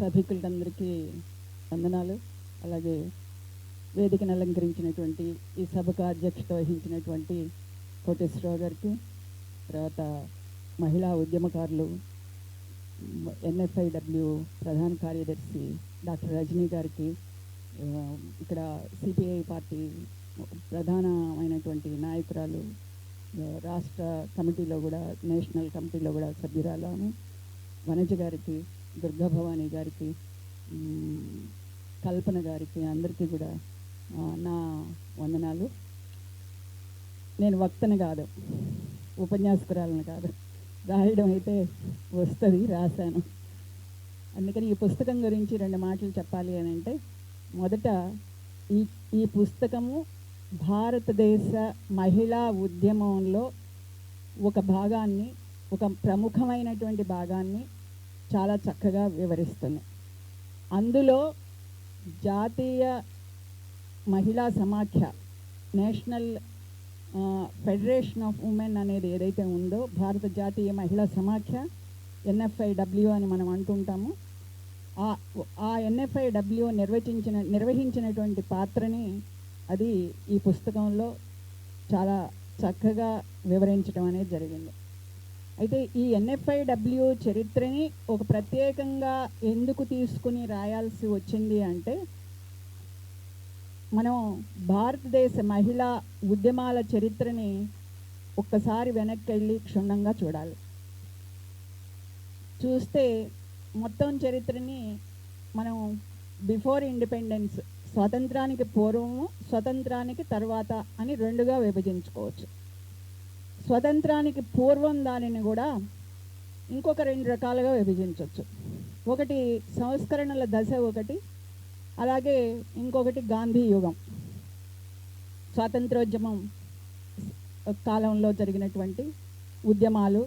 సభికులందరికీ వందనాలు. అలాగే వేదికను అలంకరించినటువంటి ఈ సభకు అధ్యక్షత వహించినటువంటి కోటేశ్వరరావు గారికి, తర్వాత మహిళా ఉద్యమకారులు NFIW ప్రధాన కార్యదర్శి డాక్టర్ రజనీ గారికి, ఇక్కడ CPI పార్టీ ప్రధానమైనటువంటి నాయకురాలు, రాష్ట్ర కమిటీలో కూడా నేషనల్ కమిటీలో కూడా సభ్యురాలు వనజ గారికి, దుర్గా భవానీ గారికి, కల్పన గారికి అందరికీ కూడా నా వందనాలు. నేను వక్తను కాదు, ఉపన్యాసకురాలను కాదు, రాయడం అయితే వస్తుంది, రాశాను. అందుకని ఈ పుస్తకం గురించి 2 మాటలు చెప్పాలి అని అంటే, మొదట ఈ పుస్తకము భారతదేశ మహిళా ఉద్యమంలో ఒక భాగాన్ని, ఒక ప్రముఖమైనటువంటి భాగాన్ని చాలా చక్కగా వివరిస్తుంది. అందులో జాతీయ మహిళా సమాఖ్య, నేషనల్ ఫెడరేషన్ ఆఫ్ ఉమెన్ అనేది ఏదైతే ఉందో, భారత జాతీయ మహిళా సమాఖ్య NFIW అని మనం అంటుంటాము. ఆ NFIW నిర్వహించినటువంటి పాత్రని అది ఈ పుస్తకంలో చాలా చక్కగా వివరించడం అనేది జరిగింది. అయితే ఈ NFIW చరిత్రని ఒక ప్రత్యేకంగా ఎందుకు తీసుకుని రాయాల్సి వచ్చింది అంటే, మనం భారతదేశ మహిళా ఉద్యమాల చరిత్రని ఒక్కసారి వెనక్కి వెళ్ళి క్షుణ్ణంగా చూడాలి. చూస్తే మొత్తం చరిత్రని మనం బిఫోర్ ఇండిపెండెన్స్, స్వతంత్రానికి పూర్వము, స్వతంత్రానికి తర్వాత అని 2గా విభజించుకోవచ్చు. స్వతంత్రానికి పూర్వం దానిని కూడా ఇంకొక 2 రకాలుగా విభజించవచ్చు. ఒకటి సంస్కరణల దశ, ఒకటి అలాగే ఇంకొకటి గాంధీ యుగం, స్వాతంత్రోద్యమం కాలంలో జరిగినటువంటి ఉద్యమాలు,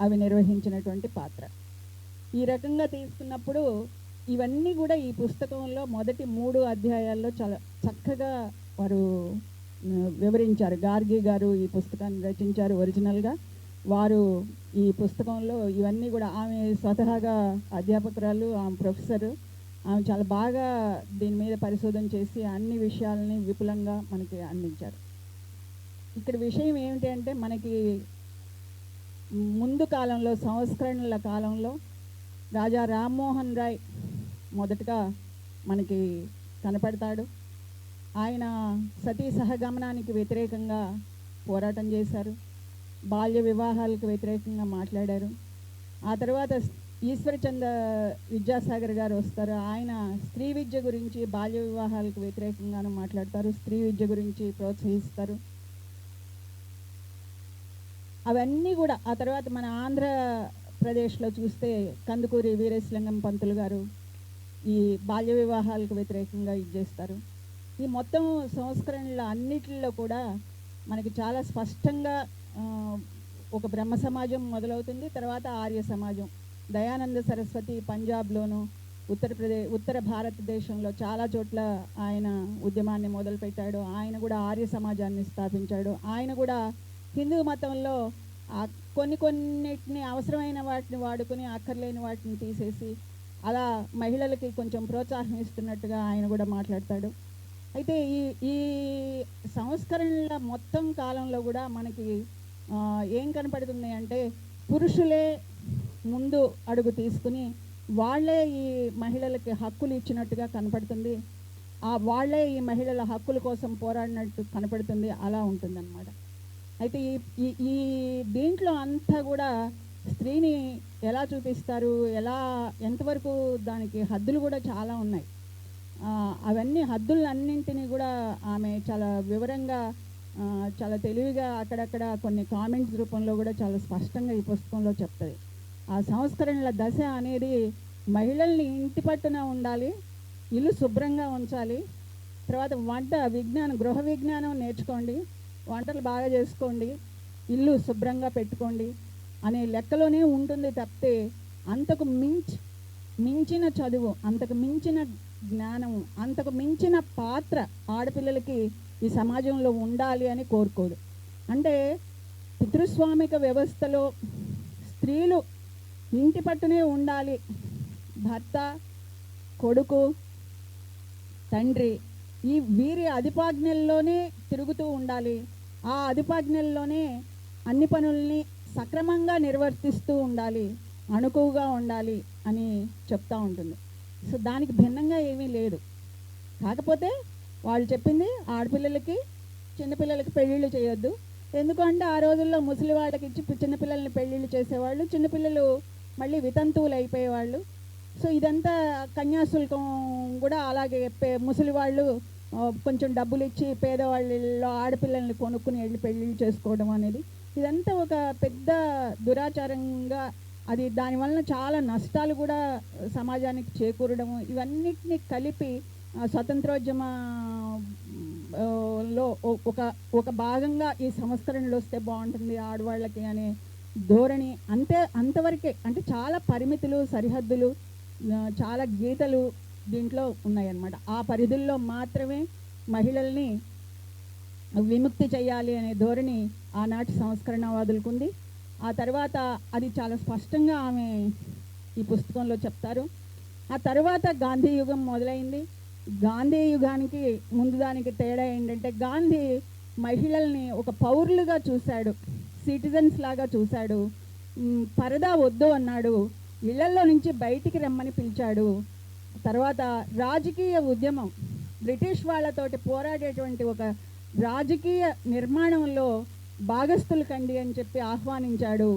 అవి నిర్వహించినటువంటి పాత్ర. ఈ రకంగా తీసుకున్నప్పుడు ఇవన్నీ కూడా ఈ పుస్తకంలో మొదటి 3 అధ్యాయాల్లో చాలా చక్కగా వారు వివరించారు. గార్గి గారు ఈ పుస్తకాన్ని రచించారు ఒరిజినల్గా. వారు ఈ పుస్తకంలో ఇవన్నీ కూడా, ఆమె స్వతహాగా అధ్యాపకురాలు, ఆమె ప్రొఫెసరు, ఆమె చాలా బాగా దీని మీద పరిశోధన చేసి అన్ని విషయాలని విపులంగా మనకి అందించారు. ఇక్కడ విషయం ఏమిటి అంటే, మనకి ముందు కాలంలో, సంస్కరణల కాలంలో రాజా రామ్మోహన్ రాయ్ మొదటగా మనకి కనపడతాడు. ఆయన సతీ సహగమనానికి వ్యతిరేకంగా పోరాటం చేశారు, బాల్య వివాహాలకు వ్యతిరేకంగా మాట్లాడారు. ఆ తర్వాత ఈశ్వరచంద్ర విద్యాసాగర్ గారు వస్తారు. ఆయన స్త్రీ విద్య గురించి, బాల్య వివాహాలకు వ్యతిరేకంగాను మాట్లాడతారు, స్త్రీ విద్య గురించి ప్రోత్సహిస్తారు. అవన్నీ కూడా ఆ తర్వాత మన ఆంధ్రప్రదేశ్లో చూస్తే కందుకూరి వీరేశలింగం పంతులు గారు ఈ బాల్య వివాహాలకు వ్యతిరేకంగా చేస్తారు. ఈ మొత్తం సంస్కరణల అన్నిటిలో కూడా మనకి చాలా స్పష్టంగా ఒక బ్రహ్మ సమాజం మొదలవుతుంది, తర్వాత ఆర్య సమాజం. దయానంద సరస్వతి పంజాబ్లోను, ఉత్తర భారతదేశంలో చాలా చోట్ల ఆయన ఉద్యమాన్ని మొదలుపెట్టాడు. ఆయన కూడా ఆర్య సమాజాన్ని స్థాపించాడు. ఆయన కూడా హిందూ మతంలో కొన్నిటిని, అవసరమైన వాటిని వాడుకొని అక్కర్లేని వాటిని తీసేసి అలా మహిళలకి కొంచెం ప్రోత్సాహం ఇస్తున్నట్టుగా ఆయన కూడా మాట్లాడతాడు. అయితే ఈ సంస్కరణల మొత్తం కాలంలో కూడా మనకి ఏం కనపడుతుంది అంటే, పురుషులే ముందు అడుగు తీసుకుని వాళ్ళే ఈ మహిళలకి హక్కులు ఇచ్చినట్టుగా కనపడుతుంది. వాళ్ళే ఈ మహిళల హక్కుల కోసం పోరాడినట్టు కనపడుతుంది. అలా ఉంటుందన్నమాట. అయితే ఈ దీంట్లో అంతా కూడా స్త్రీని ఎలా చూపిస్తారు, ఎంతవరకు దానికి హద్దులు కూడా చాలా ఉన్నాయి. అవన్నీ హద్దులన్నింటినీ కూడా ఆమె చాలా వివరంగా, చాలా తెలివిగా అక్కడక్కడ కొన్ని కామెంట్స్ రూపంలో కూడా చాలా స్పష్టంగా ఈ పుస్తకంలో చెప్తుంది. ఆ సంస్కరణల దశ అనేది మహిళల్ని ఇంటి పట్టున ఉండాలి, ఇల్లు శుభ్రంగా ఉంచాలి, తర్వాత గృహ విజ్ఞానం నేర్చుకోండి, వంటలు బాగా చేసుకోండి, ఇల్లు శుభ్రంగా పెట్టుకోండి అనే లెక్కలోనే ఉంటుంది తప్పితే, అంతకు మించిన చదువు, అంతకు మించిన జ్ఞానము, అంతకు మించిన పాత్ర ఆడపిల్లలకి ఈ సమాజంలో ఉండాలి అని కోరుకోదు. అంటే పితృస్వామిక వ్యవస్థలో స్త్రీలు ఇంటి పట్టునే ఉండాలి, భర్త కొడుకు, తండ్రి వీరి అధిపాజ్ఞల్లోనే తిరుగుతూ ఉండాలి. ఆ అధిపాజ్ఞల్లోనే అన్ని పనుల్ని సక్రమంగా నిర్వర్తిస్తూ ఉండాలి, అణుకువగా ఉండాలి అని చెప్తూ ఉంటుంది. సో దానికి భిన్నంగా ఏమీ లేదు. కాకపోతే వాళ్ళు చెప్పింది ఆడపిల్లలకి చిన్నపిల్లలకి పెళ్ళిళ్ళు చేయొద్దు. ఎందుకంటే ఆ రోజుల్లో ముసలి వాళ్ళకి ఇచ్చి చిన్నపిల్లల్ని పెళ్ళిళ్ళు చేసేవాళ్ళు, చిన్నపిల్లలు మళ్ళీ వితంతువులు అయిపోయేవాళ్ళు. సో ఇదంతా కన్యాశుల్కం కూడా అలాగే ముసలి వాళ్ళు కొంచెం డబ్బులు ఇచ్చి పేదవాళ్ళలో ఆడపిల్లల్ని కొనుక్కుని వెళ్ళి పెళ్ళిళ్ళు చేసుకోవడం అనేది ఇదంతా ఒక పెద్ద దురాచారంగా, అది దానివల్ల చాలా నష్టాలు కూడా సమాజానికి చేకూరడము, ఇవన్నిటిని కలిపి స్వతంత్రోద్యమలో ఒక భాగంగా ఈ సంస్కరణలు వస్తే బాగుంటుంది ఆడవాళ్ళకి అనే ధోరణి అంతవరకే. అంటే చాలా పరిమితులు, సరిహద్దులు, చాలా గీతలు దీంట్లో ఉన్నాయన్నమాట. ఆ పరిధుల్లో మాత్రమే మహిళల్ని విముక్తి చేయాలి అనే ధోరణి ఆనాటి సంస్కరణవాదులకు ఉంది. ఆ తర్వాత అది చాలా స్పష్టంగా ఆమె ఈ పుస్తకంలో చెప్తారు. ఆ తర్వాత గాంధీ యుగం మొదలైంది. గాంధీ యుగానికి ముందు దానికి తేడా ఏంటంటే, గాంధీ మహిళల్ని ఒక పౌరులుగా చూశాడు, సిటిజన్స్ లాగా చూశాడు. పరదా వద్దు అన్నాడు, ఇళ్లలో నుంచి బయటికి రమ్మని పిలిచాడు. తర్వాత రాజకీయ ఉద్యమం, బ్రిటిష్ వాళ్ళతోటి పోరాడేటువంటి ఒక రాజకీయ నిర్మాణంలో భాగస్థులు కండి అని చెప్పి ఆహ్వానించాడు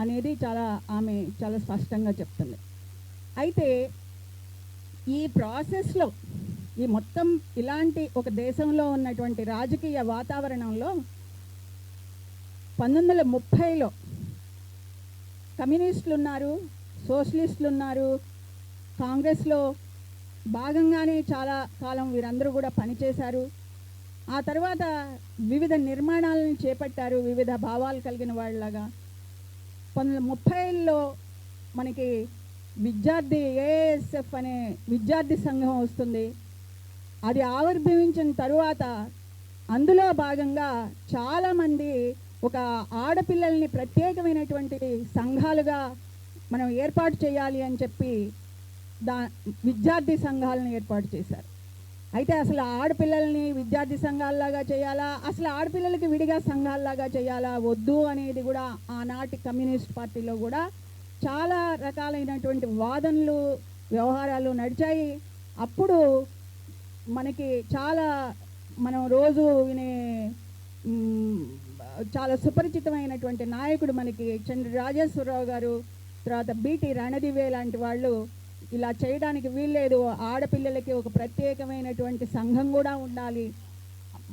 అనేది ఆమె చాలా స్పష్టంగా చెప్తుంది. అయితే ఈ ప్రాసెస్లో, ఈ మొత్తం ఇలాంటి ఒక దేశంలో ఉన్నటువంటి రాజకీయ వాతావరణంలో 1930లో కమ్యూనిస్టులు ఉన్నారు, సోషలిస్టులు ఉన్నారు, కాంగ్రెస్లో భాగంగానే చాలా కాలం వీరందరూ కూడా పనిచేశారు. ఆ తర్వాత వివిధ నిర్మాణాలను చేపట్టారు, వివిధ భావాలు కలిగిన వాళ్ళలాగా. 1930లో మనకి విద్యార్థి ఏఎస్ఎఫ్ అనే విద్యార్థి సంఘం వస్తుంది. అది ఆవిర్భవించిన తరువాత అందులో భాగంగా చాలామంది ఒక ఆడపిల్లల్ని ప్రత్యేకమైనటువంటి సంఘాలుగా మనం ఏర్పాటు చేయాలి అని చెప్పి విద్యార్థి సంఘాలను ఏర్పాటు చేశారు. అయితే అసలు ఆడపిల్లల్ని విద్యార్థి సంఘాల్లాగా చేయాలా, అసలు ఆడపిల్లలకి విడిగా సంఘాల్లాగా చేయాలా, వద్దు అనేది కూడా ఆనాటి కమ్యూనిస్ట్ పార్టీలో కూడా చాలా రకాలైనటువంటి వాదనలు, వ్యవహారాలు నడిచాయి. అప్పుడు మనకి మనం రోజు వినే చాలా సుపరిచితమైనటువంటి నాయకుడు మనకి చంద్ర రాజేశ్వరరావు గారు, తర్వాత బీటీ రణదివే లాంటి వాళ్ళు ఇలా చేయడానికి వీల్లేదు, ఆడపిల్లలకి ఒక ప్రత్యేకమైనటువంటి సంఘం కూడా ఉండాలి,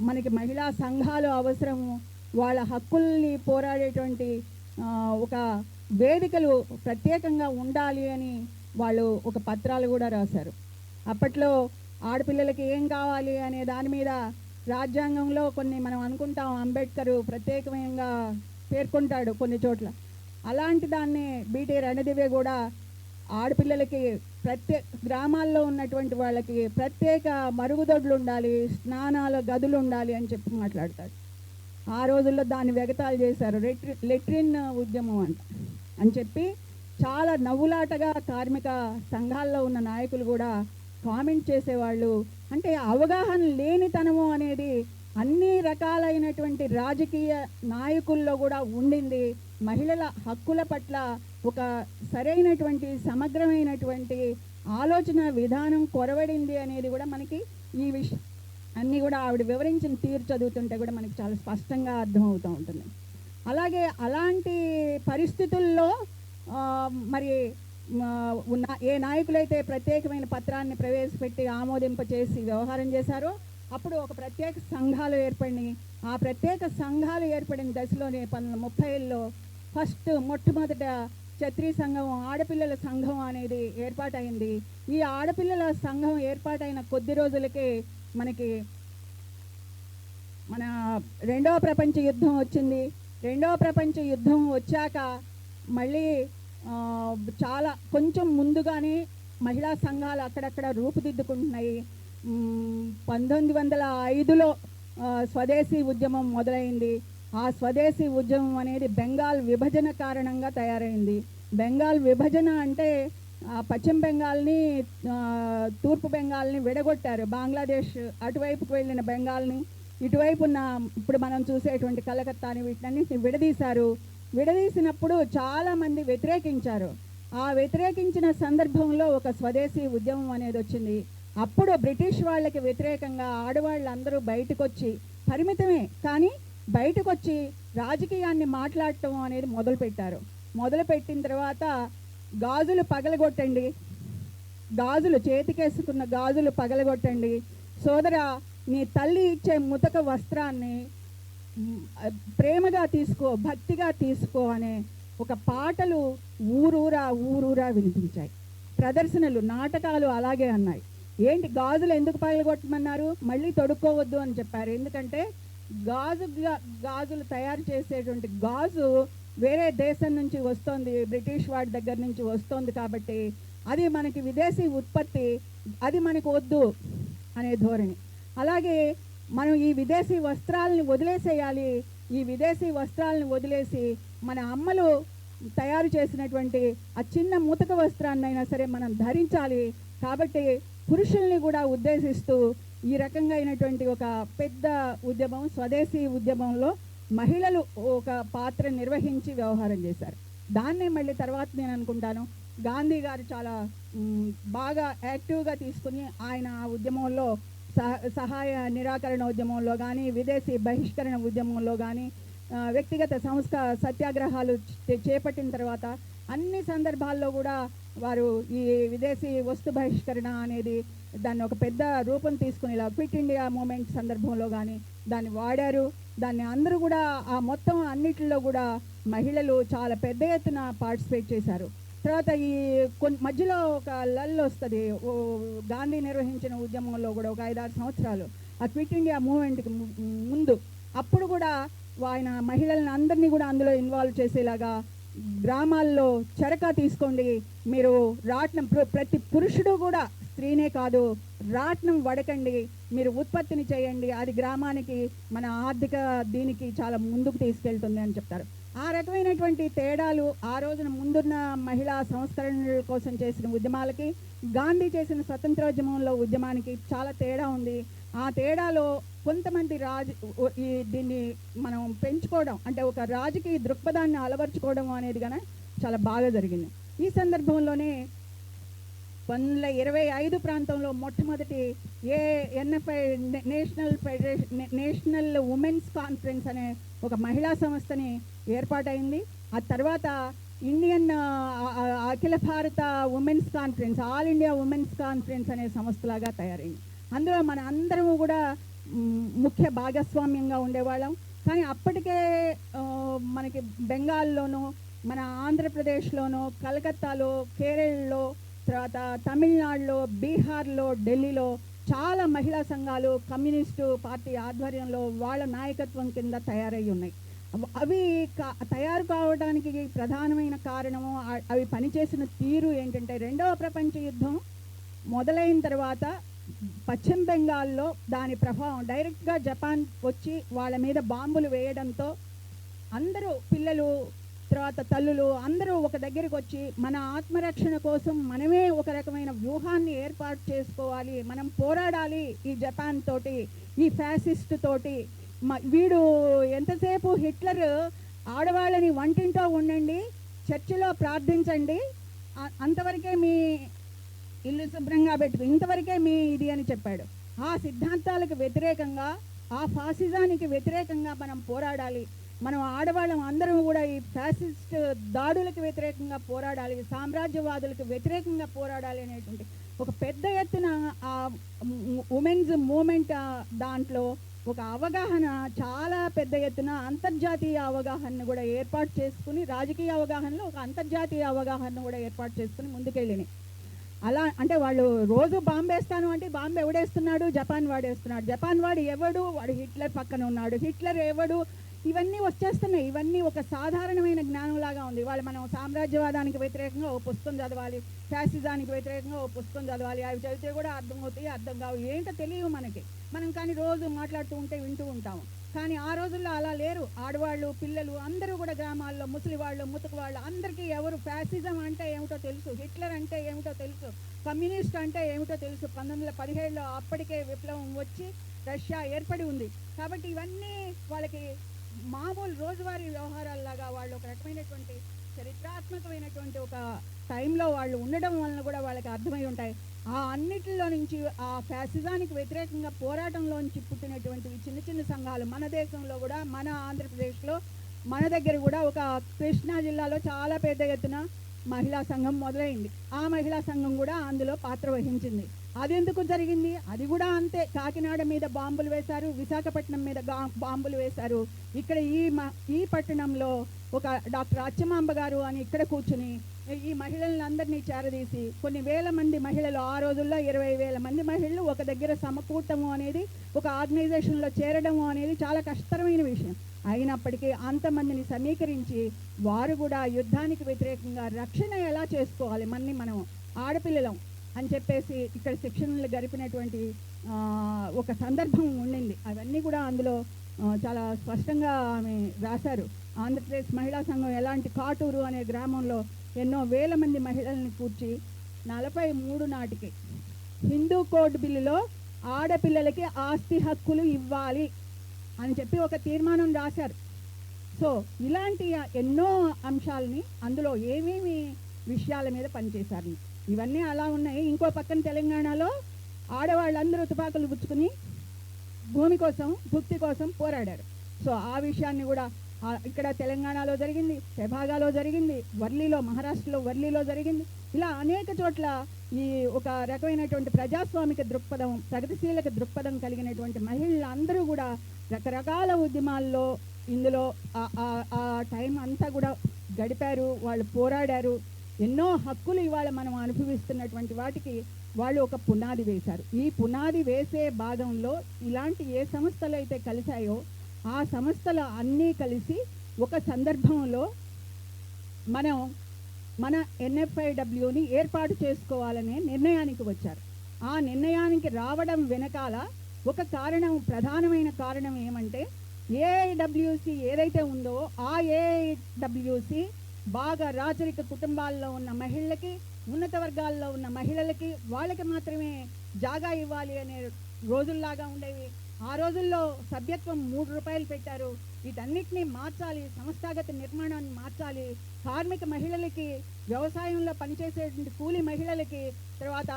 మనకి మహిళా సంఘాలు అవసరము, వాళ్ళ హక్కుల్ని పోరాడేటువంటి ఒక వేదికలు ప్రత్యేకంగా ఉండాలి అని వాళ్ళు ఒక పత్రాలు కూడా రాశారు. అప్పట్లో ఆడపిల్లలకి ఏం కావాలి అనే దాని మీద రాజ్యాంగంలో కొన్ని మనం అనుకుంటాం, అంబేద్కర్ ప్రత్యేకంగా పేర్కొంటాడు కొన్ని చోట్ల. అలాంటి దాన్ని బీటీ రణదివే కూడా ఆడపిల్లలకి గ్రామాల్లో ఉన్నటువంటి వాళ్ళకి ప్రత్యేక మరుగుదొడ్లు ఉండాలి, స్నానాల గదులు ఉండాలి అని చెప్పి మాట్లాడతాడు. ఆ రోజుల్లో దాన్ని వెగతాలు చేశారు, లెట్రిన్ ఉద్యమం అని చెప్పి చాలా నవ్వులాటగా కార్మిక సంఘాల్లో ఉన్న నాయకులు కూడా కామెంట్ చేసేవాళ్ళు. అంటే అవగాహన లేనితనము అనేది అన్ని రకాలైనటువంటి రాజకీయ నాయకుల్లో కూడా ఉండింది. మహిళల హక్కుల పట్ల ఒక సరైనటువంటి సమగ్రమైనటువంటి ఆలోచన విధానం కొరవడింది అనేది కూడా మనకి ఈ విషయం అన్నీ కూడా ఆవిడ వివరించిన తీరు చదువుతుంటే కూడా మనకి చాలా స్పష్టంగా అర్థమవుతూ ఉంటుంది. అలాగే అలాంటి పరిస్థితుల్లో మరి ఏ నాయకులైతే ప్రత్యేకమైన పత్రాన్ని ప్రవేశపెట్టి ఆమోదింపచేసి వ్యవహారం చేశారో అప్పుడు ఒక ప్రత్యేక సంఘాలు ఏర్పడినాయి. ఆ ప్రత్యేక సంఘాలు ఏర్పడిన దశలోనే 1930లో మొట్టమొదట క్షత్రియ సంఘం, ఆడపిల్లల సంఘం అనేది ఏర్పాటైంది. ఈ ఆడపిల్లల సంఘం ఏర్పాటైన కొద్ది రోజులకే మన రెండవ ప్రపంచ యుద్ధం వచ్చింది. రెండవ ప్రపంచ యుద్ధం వచ్చాక మళ్ళీ చాలా కొంచెం ముందుగానే మహిళా సంఘాలు అక్కడక్కడ రూపుదిద్దుకుంటున్నాయి. 1905లో స్వదేశీ ఉద్యమం మొదలైంది. ఆ స్వదేశీ ఉద్యమం అనేది బెంగాల్ విభజన కారణంగా తయారైంది. బెంగాల్ విభజన అంటే పశ్చిమ బెంగాల్ని తూర్పు బెంగాల్ని విడగొట్టారు. బంగ్లాదేశ్ అటువైపుకు వెళ్ళిన బెంగాల్ని ఇటువైపు ఉన్న ఇప్పుడు మనం చూసేటువంటి కలకత్తాని వీటన్నిటిని విడదీశారు. విడదీసినప్పుడు చాలామంది వ్యతిరేకించారు. ఆ వ్యతిరేకించిన సందర్భంలో ఒక స్వదేశీ ఉద్యమం అనేది వచ్చింది. అప్పుడు బ్రిటిష్ వాళ్ళకి వ్యతిరేకంగా ఆడవాళ్ళందరూ బయటకు వచ్చి, పరిమితమే కానీ బయటకు వచ్చి రాజకీయాన్ని మాట్లాడటం అనేది మొదలుపెట్టారు. మొదలుపెట్టిన తర్వాత గాజులు పగలగొట్టండి, గాజులు చేతికేసుకున్న గాజులు పగలగొట్టండి, సోదరా నీ తల్లి ఇచ్చే ముతక వస్త్రాన్ని ప్రేమగా తీసుకో, భక్తిగా తీసుకో అనే ఒక పాటలు ఊరూరా వినిపించాయి. ప్రదర్శనలు, నాటకాలు అలాగే అన్నాయి. ఏంటి గాజులు ఎందుకు పగలగొట్టమన్నారు? మళ్ళీ తొడుక్కోవద్దు అని చెప్పారు. ఎందుకంటే గాజులు తయారు చేసేటువంటి గాజు వేరే దేశం నుంచి వస్తుంది, బ్రిటిష్ వాడి దగ్గర నుంచి వస్తుంది కాబట్టి అది మనకి విదేశీ ఉత్పత్తి, అది మనకు వద్దు అనే ధోరణి. అలాగే మనం ఈ విదేశీ వస్త్రాలని వదిలేసేయాలి, ఈ విదేశీ వస్త్రాలను వదిలేసి మన అమ్మలు తయారు చేసినటువంటి ఆ చిన్న ముతక వస్త్రాన్నైనా సరే మనం ధరించాలి. కాబట్టి పురుషుల్ని కూడా ఉద్దేశిస్తూ ఈ రకంగా అయినటువంటి ఒక పెద్ద ఉద్యమం, స్వదేశీ ఉద్యమంలో మహిళలు ఒక పాత్ర నిర్వహించి వ్యవహారం చేశారు. దాన్నే మళ్ళీ తర్వాత నేను అనుకుంటాను గాంధీ గారు చాలా బాగా యాక్టివ్గా తీసుకుని ఆయన ఆ ఉద్యమంలో సహాయ నిరాకరణ ఉద్యమంలో కానీ, విదేశీ బహిష్కరణ ఉద్యమంలో కానీ, వ్యక్తిగత సత్యాగ్రహాలు చేపట్టిన తర్వాత అన్ని సందర్భాల్లో కూడా వారు ఈ విదేశీ వస్తు బహిష్కరణ అనేది దాన్ని ఒక పెద్ద రూపం తీసుకుని ఇలా క్విట్ ఇండియా మూమెంట్ సందర్భంలో కానీ దాన్ని వాడారు. దాన్ని అందరూ కూడా ఆ మొత్తం అన్నిటిలో కూడా మహిళలు చాలా పెద్ద ఎత్తున పార్టిసిపేట్ చేశారు. తర్వాత ఈ మధ్యలో ఒక లల్ వస్తుంది గాంధీ నిర్వహించిన ఉద్యమంలో కూడా ఒక 5-6 సంవత్సరాలు ఆ క్విట్ ఇండియా మూమెంట్కి ముందు, అప్పుడు కూడా ఆయన మహిళలను అందరినీ కూడా అందులో ఇన్వాల్వ్ చేసేలాగా గ్రామాల్లో చరకా తీసుకోండి, మీరు రాట్నం, ప్రతి పురుషుడు కూడా స్త్రీనే కాదు రాట్నం వడకండి, మీరు ఉత్పత్తిని చేయండి, అది గ్రామానికి మన ఆర్థిక దీనికి చాలా ముందుకు తీసుకెళ్తుంది అని చెప్తారు. ఆ రకమైనటువంటి తేడాలు ఆ రోజున ముందున్న మహిళా సంస్కరణల కోసం చేసిన ఉద్యమాలకి, గాంధీ చేసిన స్వతంత్రోద్యమంలో ఉద్యమానికి చాలా తేడా ఉంది. ఆ తేడాలో కొంతమంది దీన్ని మనం పెంచుకోవడం, అంటే ఒక రాజకీయ దృక్పథాన్ని అలవర్చుకోవడం అనేది కనుక చాలా బాగా జరిగింది. ఈ సందర్భంలోనే 1925 ప్రాంతంలో మొట్టమొదటి ఎన్ఎఫ్ఐ నేషనల్ ఉమెన్స్ కాన్ఫరెన్స్ అనే ఒక మహిళా సంస్థని ఏర్పాటైంది. ఆ తర్వాత ఇండియన్ అఖిల భారత women's conference, all India women's conference అనే సంస్థలాగా తయారైంది. అందులో మన అందరము కూడా ముఖ్య భాగస్వామ్యంగా ఉండేవాళ్ళం. కానీ అప్పటికే మనకి బెంగాల్లోనూ, మన ఆంధ్రప్రదేశ్లోనూ, కలకత్తాలో, కేరళలో, తర్వాత తమిళనాడులో, బీహార్లో, ఢిల్లీలో చాలా మహిళా సంఘాలు కమ్యూనిస్టు పార్టీ ఆధ్వర్యంలో వాళ్ళ నాయకత్వం కింద తయారై ఉన్నాయి. అవి తయారు కావడానికి ప్రధానమైన కారణము అవి పనిచేసిన తీరు ఏంటంటే, రెండవ ప్రపంచ యుద్ధం మొదలైన తర్వాత పశ్చిమ బెంగాల్లో దాని ప్రభావం డైరెక్ట్గా జపాన్ వచ్చి వాళ్ళ మీద బాంబులు వేయడంతో అందరూ పిల్లలు, తర్వాత తల్లులు అందరూ ఒక దగ్గరికి వచ్చి మన ఆత్మరక్షణ కోసం మనమే ఒక రకమైన వ్యూహాన్ని ఏర్పాటు చేసుకోవాలి, మనం పోరాడాలి ఈ జపాన్ తోటి, ఈ ఫ్యాసిస్ట్ తోటి. వీడు ఎంతసేపు హిట్లర్ ఆడవాళ్ళని వంటింటో ఉండండి, చర్చిలో ప్రార్థించండి, అంతవరకే మీ ఇల్లు శుభ్రంగా పెట్టుకు, ఇంతవరకే మీ ఇది అని చెప్పాడు. ఆ సిద్ధాంతాలకు వ్యతిరేకంగా, ఆ ఫాసిజానికి వ్యతిరేకంగా మనం పోరాడాలి. మనం ఆడవాళ్ళం అందరం కూడా ఈ ఫ్యాసిస్ట్ దాడులకు వ్యతిరేకంగా పోరాడాలి, సామ్రాజ్యవాదులకు వ్యతిరేకంగా పోరాడాలి అనేటువంటి ఒక పెద్ద ఎత్తున ఆ ఉమెన్స్ మూమెంట్ దాంట్లో ఒక అవగాహన చాలా పెద్ద ఎత్తున అంతర్జాతీయ అవగాహనను కూడా ఏర్పాటు చేసుకుని, రాజకీయ అవగాహనలో ఒక అంతర్జాతీయ అవగాహనను కూడా ఏర్పాటు చేసుకుని ముందుకెళ్ళినాయి. అలా అంటే వాళ్ళు రోజు బాంబు వేస్తాను అంటే బాంబు ఎవడేస్తున్నాడు? జపాన్ వాడేస్తున్నాడు. జపాన్ వాడు ఎవడు? వాడు హిట్లర్ పక్కన ఉన్నాడు. హిట్లర్ ఎవడు? ఇవన్నీ వచ్చేస్తున్నాయి. ఇవన్నీ ఒక సాధారణమైన జ్ఞానంలాగా ఉంది. వాళ్ళు మనం సామ్రాజ్యవాదానికి వ్యతిరేకంగా ఓ పుస్తకం చదవాలి, ఫ్యాసిజానికి వ్యతిరేకంగా ఓ పుస్తకం చదవాలి, అవి చదివితే కూడా అర్థమవుతాయి, అర్థం కావు, ఏంటో తెలియవు మనకి. మనం కానీ రోజు మాట్లాడుతూ ఉంటే వింటూ ఉంటాము. కానీ ఆ రోజుల్లో అలా లేరు. ఆడవాళ్ళు, పిల్లలు అందరూ కూడా గ్రామాల్లో ముసలి వాళ్ళు, ముతక వాళ్ళు అందరికీ ఎవరు ఫ్యాసిజం అంటే ఏమిటో తెలుసు, హిట్లర్ అంటే ఏమిటో తెలుసు, కమ్యూనిస్ట్ అంటే ఏమిటో తెలుసు. 1917లో అప్పటికే విప్లవం వచ్చి రష్యా ఏర్పడి ఉంది. కాబట్టి ఇవన్నీ వాళ్ళకి మామూలు రోజువారీ వ్యవహారాల్లాగా వాళ్ళు ఒక రకమైనటువంటి చరిత్రాత్మకమైనటువంటి ఒక టైంలో వాళ్ళు ఉండడం వలన కూడా వాళ్ళకి అర్థమై ఉంటాయి. ఆ అన్నిటిలో నుంచి ఆ ఫ్యాసిజానికి వ్యతిరేకంగా పోరాటంలోంచి పుట్టినటువంటివి చిన్న చిన్న సంఘాలు మన దేశంలో కూడా, మన ఆంధ్రప్రదేశ్లో, మన దగ్గర కూడా ఒక కృష్ణా జిల్లాలో చాలా పెద్ద ఎత్తున మహిళా సంఘం మొదలైంది. ఆ మహిళా సంఘం కూడా అందులో పాత్ర వహించింది. అది ఎందుకు జరిగింది? అది కూడా అంతే. కాకినాడ మీద బాంబులు వేశారు, విశాఖపట్నం మీద బాంబులు వేశారు. ఇక్కడ ఈ పట్టణంలో ఒక డాక్టర్ అచ్చమాంబ గారు అని ఇక్కడ కూర్చుని ఈ మహిళలందరినీ చేరదీసి కొన్ని వేల మంది మహిళలు, ఆ రోజుల్లో 20,000 మంది మహిళలు ఒక దగ్గర సమకూడటము అనేది, ఒక ఆర్గనైజేషన్లో చేరడము అనేది చాలా కష్టతరమైన విషయం. అయినప్పటికీ అంతమందిని సమీకరించి వారు కూడా యుద్ధానికి వ్యతిరేకంగా రక్షణ ఎలా చేసుకోవాలి, మనం ఆడపిల్లలం అని చెప్పేసి ఇక్కడ శిక్షణలు గడిపినటువంటి ఒక సందర్భం ఉండింది. అవన్నీ కూడా అందులో చాలా స్పష్టంగా ఆమె రాశారు. ఆంధ్రప్రదేశ్ మహిళా సంఘం ఎలాంటి కాటూరు అనే గ్రామంలో ఎన్నో వేల మంది మహిళల్ని కూర్చి 43 నాటికి హిందూ కోడ్ బిల్లులో ఆడపిల్లలకి ఆస్తి హక్కులు ఇవ్వాలి అని చెప్పి ఒక తీర్మానం రాశారు. సో ఇలాంటి ఎన్నో అంశాలని అందులో ఏమేమి విషయాల మీద పనిచేశారు. ఇవన్నీ అలా ఉన్నాయి. ఇంకో పక్కన తెలంగాణలో ఆడవాళ్ళందరూ తుపాకులు పుచ్చుకుని భూమి కోసం, భుక్తి కోసం పోరాడారు. సో ఆ విషయాన్ని కూడా ఇక్కడ తెలంగాణలో జరిగింది, తెభాగాలో జరిగింది, వర్లీలో, మహారాష్ట్రలో వర్లీలో జరిగింది. ఇలా అనేక చోట్ల ఈ ఒక రకమైనటువంటి ప్రజాస్వామిక దృక్పథం, ప్రగతిశీలక దృక్పథం కలిగినటువంటి మహిళలు అందరూ కూడా రకరకాల ఉద్యమాల్లో ఇందులో ఆ టైం అంతా కూడా గడిపారు. వాళ్ళు పోరాడారు. ఎన్నో హక్కులు ఇవాళ మనం అనుభవిస్తున్నటువంటి వాటికి వాళ్ళు ఒక పునాది వేశారు. ఈ పునాది వేసే భాగంలో ఇలాంటి ఏ సంస్థలు అయితే కలిశాయో ఆ సంస్థలు అన్నీ కలిసి ఒక సందర్భంలో మన ఎన్ఎఫ్ఐడబ్ల్యూని ఏర్పాటు చేసుకోవాలనే నిర్ణయానికి వచ్చారు. ఆ నిర్ణయానికి రావడం వెనకాల ఒక కారణం, ప్రధానమైన కారణం ఏమంటే ఏఐడబ్ల్యూసి ఏదైతే ఉందో ఆ ఏఐడబ్ల్యూసి బాగా రాచరిక కుటుంబాల్లో ఉన్న మహిళలకి, ఉన్నత వర్గాల్లో ఉన్న మహిళలకి, వాళ్ళకి మాత్రమే జాగా ఇవ్వాలి అనే రోజుల్లాగా ఉండేవి. ఆ రోజుల్లో సభ్యత్వం 3 రూపాయలు పెట్టారు. వీటన్నిటినీ మార్చాలి, సంస్థాగత నిర్మాణాన్ని మార్చాలి. కార్మిక మహిళలకి, వ్యవసాయంలో పనిచేసేటువంటి కూలి మహిళలకి, తర్వాత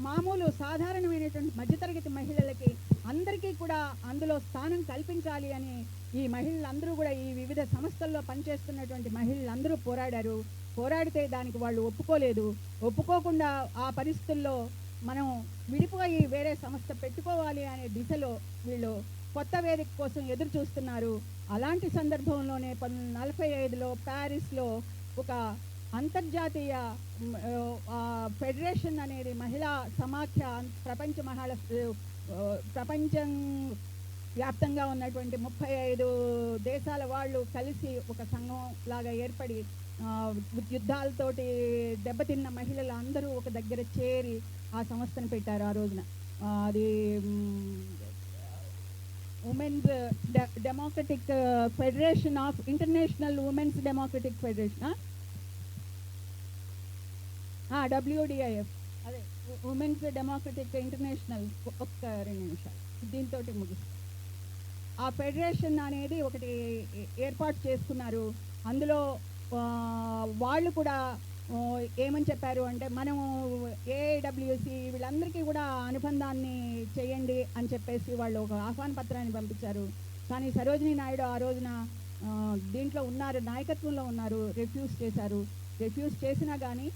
మామూలు సాధారణమైనటువంటి మధ్యతరగతి మహిళలకి అందరికీ కూడా అందులో స్థానం కల్పించాలి అని ఈ మహిళలందరూ కూడా, ఈ వివిధ సంస్థల్లో పనిచేస్తున్నటువంటి మహిళలందరూ పోరాడారు. పోరాడితే దానికి వాళ్ళు ఒప్పుకోలేదు. ఒప్పుకోకుండా ఆ పరిస్థితుల్లో మనం విడిపోయి వేరే సంస్థ పెట్టుకోవాలి అనే దిశలో వీళ్ళు కొత్త వేదిక కోసం ఎదురు చూస్తున్నారు. అలాంటి సందర్భంలోనే 1945లో ప్యారిస్లో ఒక అంతర్జాతీయ ఫెడరేషన్ అనేది మహిళా సమాఖ్య, ప్రపంచం వ్యాప్తంగా ఉన్నటువంటి 35 దేశాల వాళ్ళు కలిసి ఒక సంఘం లాగా ఏర్పడి యుద్ధాలతోటి దెబ్బతిన్న మహిళలు అందరూ ఒక దగ్గర చేరి ఆ సంస్థను పెట్టారు. ఆ రోజున అది women's democratic federation of international women's democratic federation, WDIF, అదే ఉమెన్స్ డెమోక్రటిక్ ఇంటర్నేషనల్. ఒక్క 2 నిమిషాలు దీంతో ముగిస్తాం. ఆ ఫెడరేషన్ అనేది ఒకటి ఏర్పాటు చేసుకున్నారు. అందులో వాళ్ళు కూడా ఏమని చెప్పారు అంటే, మనము ఏఐడబ్ల్యూసి వీళ్ళందరికీ కూడా అనుబంధాన్ని చేయండి అని చెప్పేసి వాళ్ళు ఒక ఆహ్వాన పత్రాన్ని పంపించారు. కానీ సరోజినీ నాయుడు ఆ రోజున దీంట్లో ఉన్నారు, నాయకత్వంలో ఉన్నారు, రిఫ్యూజ్ చేశారు. రిఫ్యూజ్ చేసినా కానీ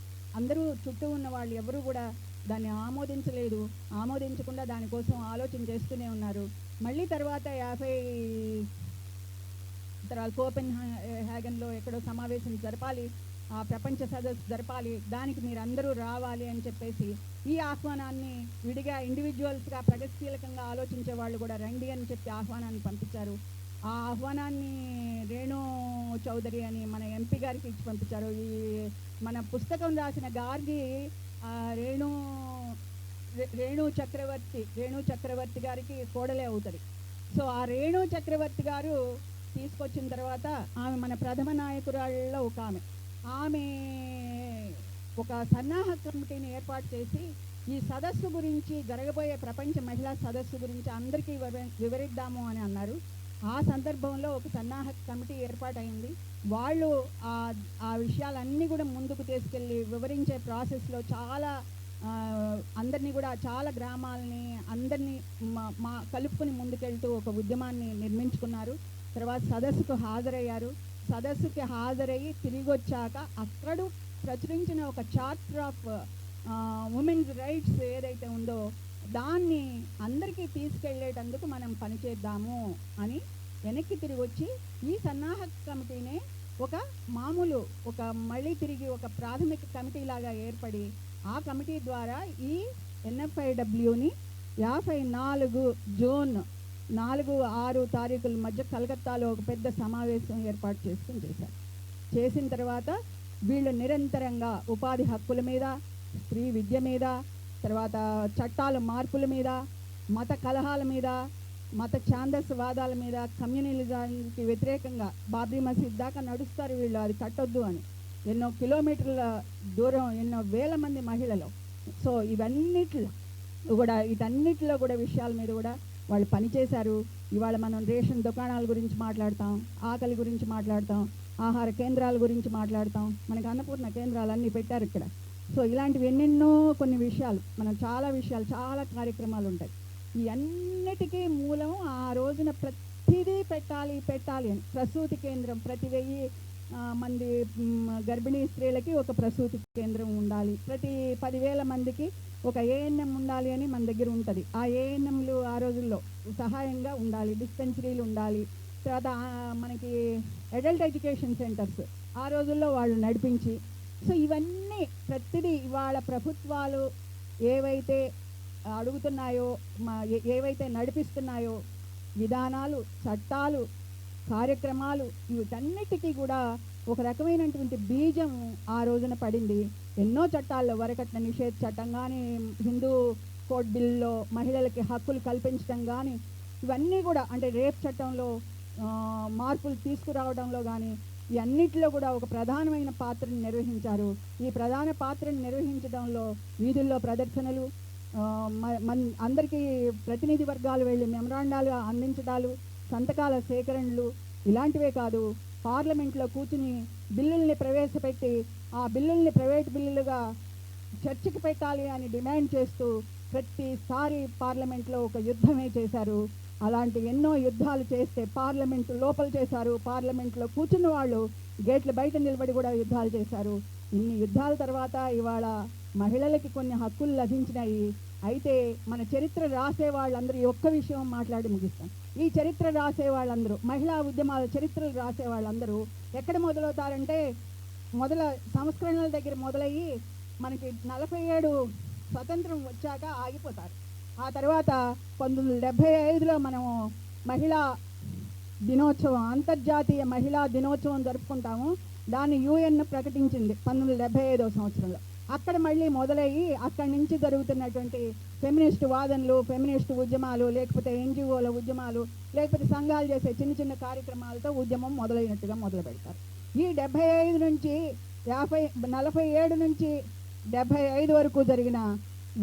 అందరూ చుట్టూ ఉన్న వాళ్ళు ఎవరూ కూడా దాన్ని ఆమోదించలేదు. ఆమోదించకుండా దానికోసం ఆలోచన చేస్తూనే ఉన్నారు. మళ్ళీ తర్వాత 50 కోపెన్ హ్యాగన్లో ఎక్కడో సమావేశం జరపాలి, ఆ ప్రపంచ సదస్సు జరపాలి, దానికి మీరు అందరూ రావాలి అని చెప్పేసి ఈ ఆహ్వానాన్ని విడిగా ఇండివిజువల్స్గా ప్రగతిశీలకంగా ఆలోచించే వాళ్ళు కూడా రండి అని చెప్పి ఆహ్వానాన్ని పంపించారు. ఆ ఆహ్వానాన్ని రేణు చౌదరి అని మన ఎంపీ గారికి ఇచ్చి పంపించారు. ఈ మన పుస్తకం రాసిన గార్గి రేణు చక్రవర్తి గారికి కోడలే అవుతుంది. సో ఆ రేణు చక్రవర్తి గారు తీసుకొచ్చిన తర్వాత ఆమె మన ప్రథమ నాయకురాళ్ళలో ఒక ఆమె ఒక సన్నాహక కమిటీని ఏర్పాటు చేసి ఈ సదస్సు గురించి జరగబోయే ప్రపంచ మహిళా సదస్సు గురించి అందరికీ వివరిద్దాము అని అన్నారు. ఆ సందర్భంలో ఒక సన్నాహక కమిటీ ఏర్పాటైంది. వాళ్ళు ఆ విషయాలన్నీ కూడా ముందుకు తీసుకెళ్ళి వివరించే ప్రాసెస్లో చాలా అందరినీ కూడా చాలా గ్రామాలని అందరినీ మా కలుపుకొని ముందుకెళ్తూ ఒక ఉద్యమాన్ని నిర్మించుకున్నారు. తర్వాత సదస్సుకు హాజరయ్యారు. సదస్సుకి హాజరయ్యి తిరిగి వచ్చాక అక్కడ ప్రచురించిన ఒక చార్టర్ ఆఫ్ ఉమెన్స్ రైట్స్ ఏదైతే ఉందో దాన్ని అందరికీ తీసుకెళ్లేటందుకు మనం పనిచేద్దాము అని వెనక్కి తిరిగి వచ్చి ఈ సన్నాహక కమిటీనే మళ్ళీ తిరిగి ఒక ప్రాథమిక కమిటీ లాగా ఏర్పడి ఆ కమిటీ ద్వారా ఈ NFIWని 54 జూన్ 4-6 తారీఖుల మధ్య కలకత్తాలో ఒక పెద్ద సమావేశం ఏర్పాటు చేశారు. చేసిన తర్వాత వీళ్ళు నిరంతరంగా ఉపాధి హక్కుల మీద, స్త్రీ విద్య మీద, తర్వాత చట్టాల మార్పుల మీద, మత కలహాల మీద, మత ఛాందస్వాదాల మీద, కమ్యూనలిజానికి వ్యతిరేకంగా బాబ్రీ మసీద్ దాకా నడుస్తారు వీళ్ళు, అది కట్టొద్దు అని. ఎన్నో కిలోమీటర్ల దూరం, ఎన్నో వేల మంది మహిళలు. సో వీటన్నిటిలో కూడా విషయాల మీద కూడా వాళ్ళు పనిచేశారు. ఇవాళ మనం రేషన్ దుకాణాల గురించి మాట్లాడతాం, ఆకలి గురించి మాట్లాడతాం, ఆహార కేంద్రాల గురించి మాట్లాడతాం. మనకి అన్నపూర్ణ కేంద్రాలు అన్నీ పెట్టారు ఇక్కడ. సో ఇలాంటివి ఎన్నెన్నో కొన్ని విషయాలు, మనం చాలా కార్యక్రమాలు ఉంటాయి. ఈ అన్నిటికీ మూలం ఆ రోజున ప్రతిదీ పెట్టాలి అని ప్రసూతి కేంద్రం, ప్రతి 1000 మంది గర్భిణీ స్త్రీలకి ఒక ప్రసూతి కేంద్రం ఉండాలి, ప్రతి 10,000 మందికి ఒక ANM ఉండాలి అని మన దగ్గర ఉంటుంది. ఆ ANMలు ఆ రోజుల్లో సహాయంగా ఉండాలి, డిస్పెన్సరీలు ఉండాలి. తర్వాత మనకి అడల్ట్ ఎడ్యుకేషన్ సెంటర్స్ ఆ రోజుల్లో వాళ్ళు నడిపించి, సో ఇవన్నీ ప్రతిదీ ఇవాళ ప్రభుత్వాలు ఏవైతే అడుగుతున్నాయో, ఏవైతే నడిపిస్తున్నాయో విధానాలు, చట్టాలు, కార్యక్రమాలు, వీటన్నిటికీ కూడా ఒక రకమైనటువంటి బీజం ఆ రోజున పడింది. ఎన్నో చట్టాల్లో వరకట్న నిషేధ చట్టం కానీ, హిందూ కోడ్ బిల్లో మహిళలకి హక్కులు కల్పించడం కానీ, ఇవన్నీ కూడా అంటే రేప్ చట్టంలో మార్పులు తీసుకురావడంలో కానీ, ఈ అన్నిటిలో కూడా ఒక ప్రధానమైన పాత్రను నిర్వహించారు. ఈ ప్రధాన పాత్రను నిర్వహించడంలో వీధుల్లో ప్రదర్శనలు, అందరికీ ప్రతినిధి వర్గాలు వెళ్ళి మెమరాండాలు అందించడాలు, సంతకాల సేకరణలు, ఇలాంటివే కాదు పార్లమెంట్లో కూర్చుని బిల్లుల్ని ప్రవేశపెట్టి ఆ బిల్లుల్ని ప్రైవేట్ బిల్లులుగా చర్చకి పెట్టాలి అని డిమాండ్ చేస్తూ ప్రతిసారి పార్లమెంట్లో ఒక యుద్ధమే చేశారు. అలాంటి ఎన్నో యుద్ధాలు చేస్తే పార్లమెంటు లోపల చేశారు, పార్లమెంట్లో కూర్చున్న వాళ్ళు గేట్ల బయట నిలబడి కూడా యుద్ధాలు చేశారు. ఇన్ని యుద్ధాల తర్వాత ఇవాళ మహిళలకి కొన్ని హక్కులు లభించినాయి. అయితే మన చరిత్ర రాసే వాళ్ళందరూ ఒక్క విషయం మాట్లాడి ముగిస్తాం. ఈ చరిత్ర రాసే వాళ్ళందరూ, మహిళా ఉద్యమాల చరిత్రలు రాసే వాళ్ళందరూ ఎక్కడ మొదలవుతారంటే సంస్కరణల దగ్గర మొదలయ్యి మనకి 47 స్వతంత్రం వచ్చాక ఆగిపోతారు. ఆ తర్వాత 1975లో మనము మహిళా దినోత్సవం, అంతర్జాతీయ మహిళా దినోత్సవం జరుపుకుంటాము. దాన్ని UN ప్రకటించింది 1975వ సంవత్సరంలో. అక్కడ మళ్ళీ మొదలయ్యి అక్కడి నుంచి జరుగుతున్నటువంటి ఫెమినిస్ట్ వాదనలు, ఫెమినిస్ట్ ఉద్యమాలు, లేకపోతే NGOల ఉద్యమాలు, లేకపోతే సంఘాలు చేసే చిన్న చిన్న కార్యక్రమాలతో ఉద్యమం మొదలైనట్టుగా మొదలు పెడతారు. ఈ 75 నుంచి 47 నుంచి 75 వరకు జరిగిన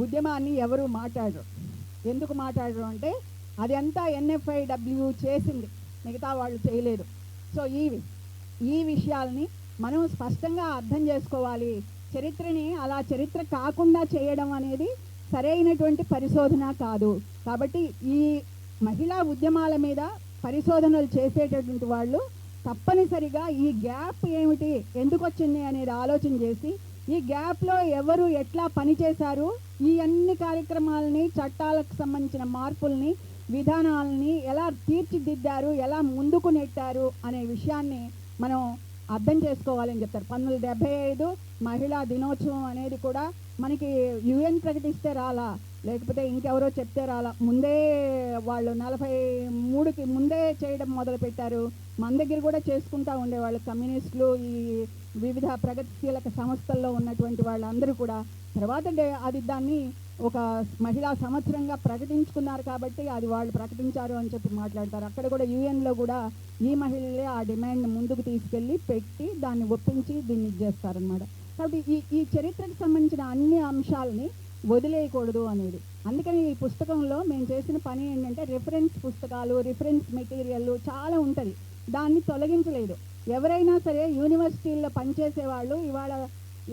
ఉద్యమాన్ని ఎవరు మాట్లాడరు. ఎందుకు మాట్లాడరు అంటే అది అంతా NFIW చేసింది, మిగతా వాళ్ళు చేయలేదు. సో ఈ విషయాల్ని మనం స్పష్టంగా అర్థం చేసుకోవాలి. చరిత్రని అలా చరిత్ర కాకుండా చేయడం అనేది సరైనటువంటి పరిశోధన కాదు. కాబట్టి ఈ మహిళా ఉద్యమాల మీద పరిశోధనలు చేసేటటువంటి వాళ్ళు తప్పనిసరిగా ఈ గ్యాప్ ఏమిటి, ఎందుకు వచ్చింది అనేది ఆలోచన చేసి ఈ గ్యాప్లో ఎవరు ఎట్లా పనిచేశారు, ఈ అన్ని కార్యక్రమాలని, చట్టాలకు సంబంధించిన మార్పుల్ని, విధానాలని ఎలా తీర్చిదిద్దారు, ఎలా ముందుకు నెట్టారు అనే విషయాన్ని మనం అర్థం చేసుకోవాలని చెప్తారు. 1975 మహిళా దినోత్సవం అనేది కూడా మనకి UN ప్రకటిస్తే రాలా, లేకపోతే ఇంకెవరో చెప్తే రాలా. ముందే వాళ్ళు 43కి ముందే చేయడం మొదలుపెట్టారు. మన దగ్గర కూడా చేసుకుంటూ ఉండేవాళ్ళు కమ్యూనిస్టులు, ఈ వివిధ ప్రగతిశీలక సంస్థల్లో ఉన్నటువంటి వాళ్ళందరూ కూడా. తర్వాత అది దాన్ని ఒక మహిళా సంవత్సరంగా ప్రకటించుకున్నారు కాబట్టి అది వాళ్ళు ప్రకటించారు అని చెప్పి మాట్లాడతారు. అక్కడ కూడా యూఎన్లో కూడా ఈ మహిళలే ఆ డిమాండ్ ముందుకు తీసుకెళ్ళి పెట్టి దాన్ని ఒప్పించి దీన్ని చేస్తారనమాట. కాబట్టి ఈ చరిత్రకు సంబంధించిన అన్ని అంశాలని వదిలేయకూడదు అనేది. అందుకని ఈ పుస్తకంలో మేము చేసిన పని ఏంటంటే రిఫరెన్స్ పుస్తకాలు, రిఫరెన్స్ మెటీరియల్ చాలా ఉంటుంది, దాన్ని తొలగించలేదు. ఎవరైనా సరే యూనివర్సిటీల్లో పనిచేసే వాళ్ళు ఇవాళ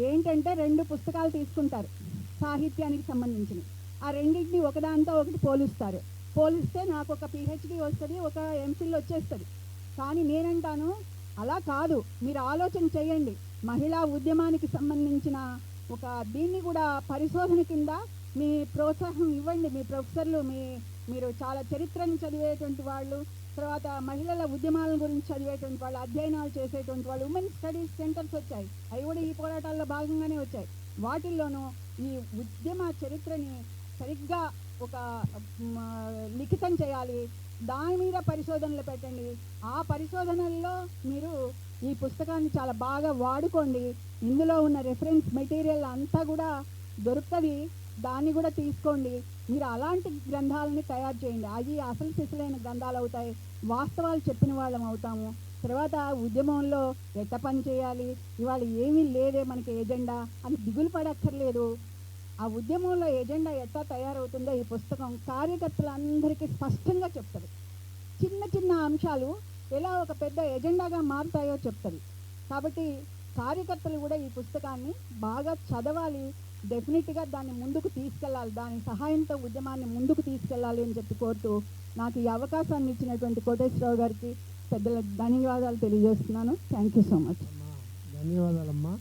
ఏంటంటే 2 పుస్తకాలు తీసుకుంటారు సాహిత్యానికి సంబంధించినవి. ఆ రెండింటిని ఒకదాంతో ఒకటి పోలిస్తే నాకు ఒక పిహెచ్డి వస్తుంది, ఒక ఎంఫిల్ వచ్చేస్తుంది. కానీ నేనంటాను అలా కాదు, మీరు ఆలోచన చేయండి. మహిళా ఉద్యమానికి సంబంధించిన ఒక దీన్ని కూడా పరిశోధన కింద మీ ప్రోత్సాహం ఇవ్వండి. మీ ప్రొఫెసర్లు, మీరు చాలా చరిత్రను చదివేటువంటి వాళ్ళు, తర్వాత మహిళల ఉద్యమాల గురించి చదివేటువంటి వాళ్ళు, అధ్యయనాలు చేసేటువంటి వాళ్ళు, ఉమెన్ స్టడీస్ సెంటర్స్ వచ్చాయి. అవి కూడా ఈ పోరాటాల్లో భాగంగానే వచ్చాయి. వాటిల్లోనూ ఈ ఉద్యమ చరిత్రని సరిగ్గా ఒక లిఖితం చేయాలి, దాని మీద పరిశోధనలు పెట్టండి. ఆ పరిశోధనల్లో మీరు ఈ పుస్తకాన్ని చాలా బాగా వాడుకోండి. ఇందులో ఉన్న రెఫరెన్స్ మెటీరియల్ అంతా కూడా దొరుకుతుంది, దాన్ని కూడా తీసుకోండి. మీరు అలాంటి గ్రంథాలని తయారు చేయండి. అవి అసలు సిసలైన గ్రంథాలు అవుతాయి, వాస్తవాలు చెప్పిన వాళ్ళం అవుతాము. తర్వాత ఉద్యమంలో ఎట్ట పని చేయాలి, ఇవాళ ఏమీ లేదే మనకి ఎజెండా అని దిగులు పడక్కర్లేదు. ఆ ఉద్యమంలో ఎజెండా ఎట్లా తయారవుతుందో ఈ పుస్తకం కార్యకర్తలందరికీ స్పష్టంగా చెప్తుంది. చిన్న చిన్న అంశాలు ఎలా ఒక పెద్ద ఎజెండాగా మారుతాయో చెప్తుంది. కాబట్టి కార్యకర్తలు కూడా ఈ పుస్తకాన్ని బాగా చదవాలి, డెఫినెట్గా దాన్ని ముందుకు తీసుకెళ్ళాలి, దాని సహాయంతో ఉద్యమాన్ని ముందుకు తీసుకెళ్ళాలి అని చెప్పి కోరుతూ నాకు ఈ అవకాశాన్ని ఇచ్చినటువంటి కోటేశ్వరరావు గారికి పెద్దల ధన్యవాదాలు తెలియజేస్తున్నాను. Thank you so much. ధన్యవాదాలమ్మా.